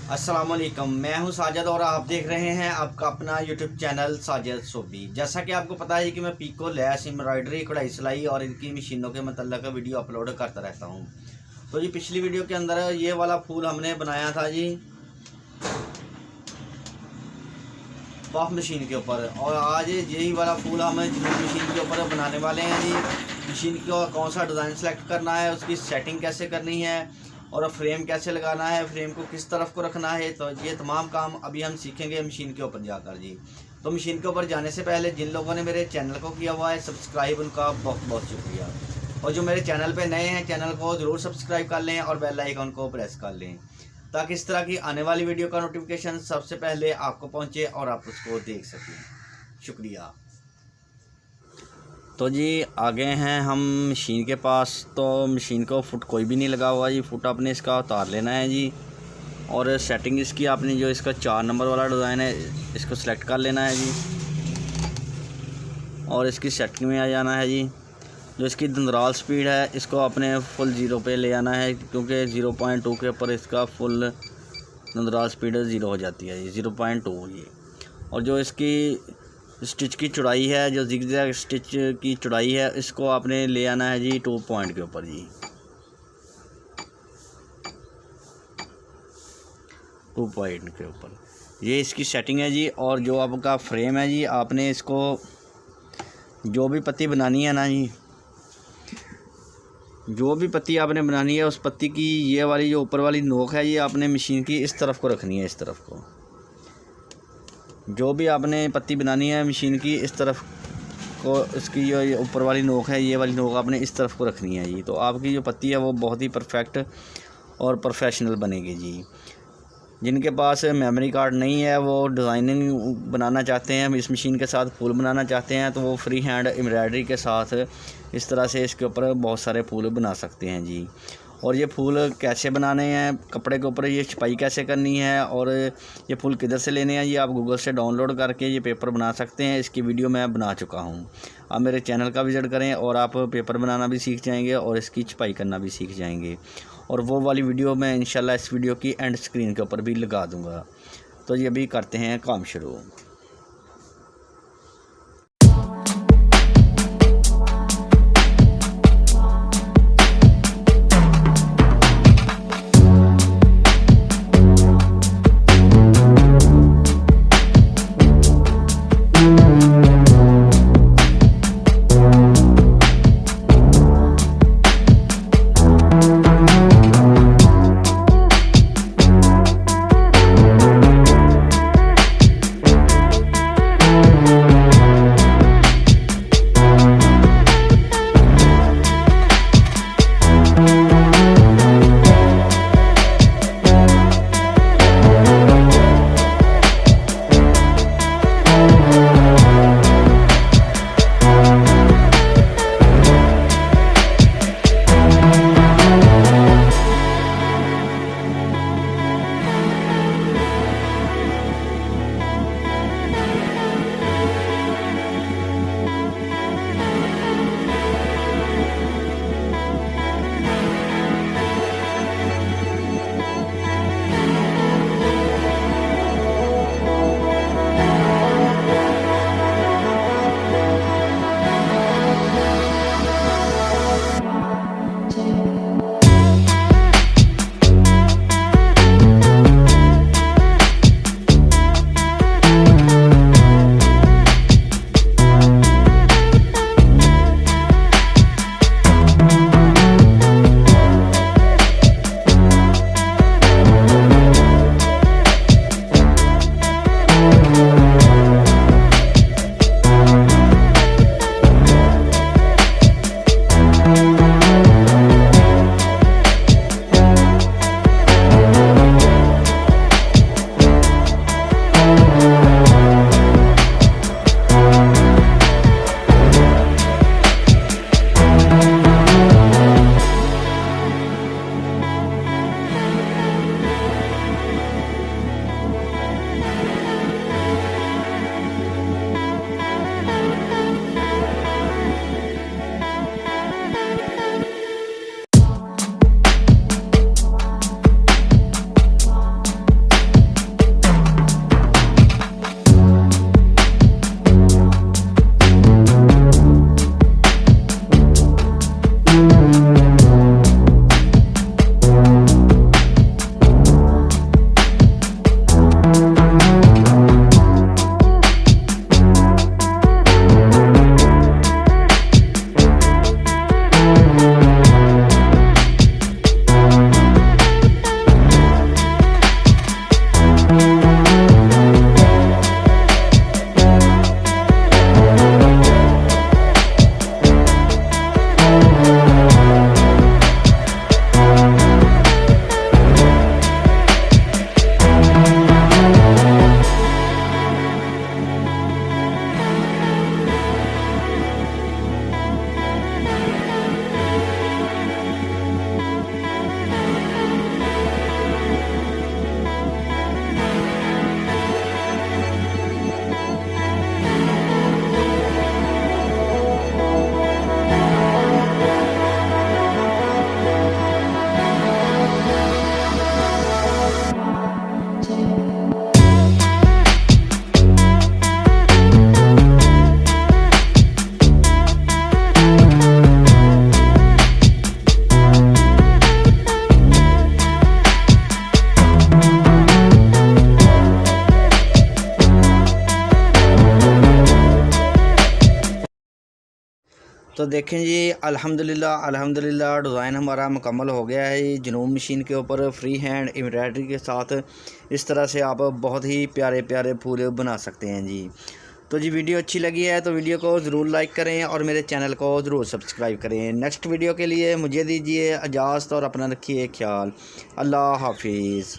अस्सलामुअलैकुम, मैं हूं साजिद और आप देख रहे हैं आपका अपना यूट्यूब चैनल साजिद सोबी। जैसा कि आपको पता है कि मैं पीको, लैस, एम्ब्रॉयडरी, कढ़ाई सिलाई और इनकी मशीनों के मतलब वीडियो अपलोड करता रहता हूं। तो जी पिछली वीडियो के अंदर ये वाला फूल हमने बनाया था जी पफ मशीन के ऊपर, और आज यही वाला फूल हम मशीन के ऊपर बनाने वाले हैं जी। मशीन का कौन सा डिज़ाइन सेलेक्ट करना है, उसकी सेटिंग कैसे करनी है और फ्रेम कैसे लगाना है, फ्रेम को किस तरफ को रखना है, तो ये तमाम काम अभी हम सीखेंगे मशीन के ऊपर जाकर जी। तो मशीन के ऊपर जाने से पहले जिन लोगों ने मेरे चैनल को किया हुआ है सब्सक्राइब, उनका बहुत बहुत शुक्रिया। और जो मेरे चैनल पे नए हैं, चैनल को ज़रूर सब्सक्राइब कर लें और बेल आइकन को प्रेस कर लें, ताकि इस तरह की आने वाली वीडियो का नोटिफिकेशन सबसे पहले आपको पहुंचे और आप उसको देख सकें। शुक्रिया। तो जी आ गए हैं हम मशीन के पास। तो मशीन को फुट कोई भी नहीं लगा हुआ जी, फुट आपने इसका उतार लेना है जी। और सेटिंग इसकी आपने जो इसका 4 नंबर वाला डिज़ाइन है इसको सेलेक्ट कर लेना है जी, और इसकी सेटिंग में आ जाना है जी। जो इसकी दंदराल स्पीड है इसको आपने फुल 0 पे ले आना है, क्योंकि 0.2 के ऊपर इसका फुल दंदराल स्पीड 0 हो जाती है जी, 0.2 ये। और जो इसकी स्टिच की चौड़ाई है, जो जिगजैग स्टिच की चौड़ाई है, इसको आपने ले आना है जी 2 पॉइंट के ऊपर जी, 2 पॉइंट के ऊपर। ये इसकी सेटिंग है जी। और जो आपका फ्रेम है जी, आपने इसको जो भी पत्ती बनानी है ना जी, जो भी पत्ती आपने बनानी है उस पत्ती की ये वाली जो ऊपर वाली नोक है ये आपने मशीन की इस तरफ को रखनी है, इस तरफ को। जो भी आपने पत्ती बनानी है मशीन की इस तरफ को, इसकी जो ऊपर वाली नोक है ये वाली नोक आपने इस तरफ को रखनी है जी। तो आपकी जो पत्ती है वो बहुत ही परफेक्ट और प्रोफेशनल बनेगी जी। जिनके पास मेमोरी कार्ड नहीं है, वो डिज़ाइनिंग बनाना चाहते हैं, इस मशीन के साथ फूल बनाना चाहते हैं, तो वो फ्री हैंड एम्ब्रॉयडरी के साथ इस तरह से इसके ऊपर बहुत सारे फूल बना सकते हैं जी। और ये फूल कैसे बनाने हैं, कपड़े के ऊपर ये छपाई कैसे करनी है और ये फूल किधर से लेने हैं, ये आप गूगल से डाउनलोड करके ये पेपर बना सकते हैं। इसकी वीडियो मैं बना चुका हूँ। आप मेरे चैनल का विज़िट करें और आप पेपर बनाना भी सीख जाएंगे और इसकी छपाई करना भी सीख जाएंगे। और वो वाली वीडियो मैं इंशाल्लाह इस वीडियो की एंड स्क्रीन के ऊपर भी लगा दूँगा। तो ये अभी करते हैं काम शुरू। तो देखें जी, अल्हम्दुलिल्लाह डिज़ाइन हमारा मुकम्मल हो गया है। ये जनूब मशीन के ऊपर फ्री हैंड एम्ब्रॉयडरी के साथ इस तरह से आप बहुत ही प्यारे प्यारे फूल बना सकते हैं जी। तो जी वीडियो अच्छी लगी है तो वीडियो को ज़रूर लाइक करें और मेरे चैनल को ज़रूर सब्सक्राइब करें। नेक्स्ट वीडियो के लिए मुझे दीजिए इजाज़त और अपना रखिए ख्याल। अल्लाह हाफिज़।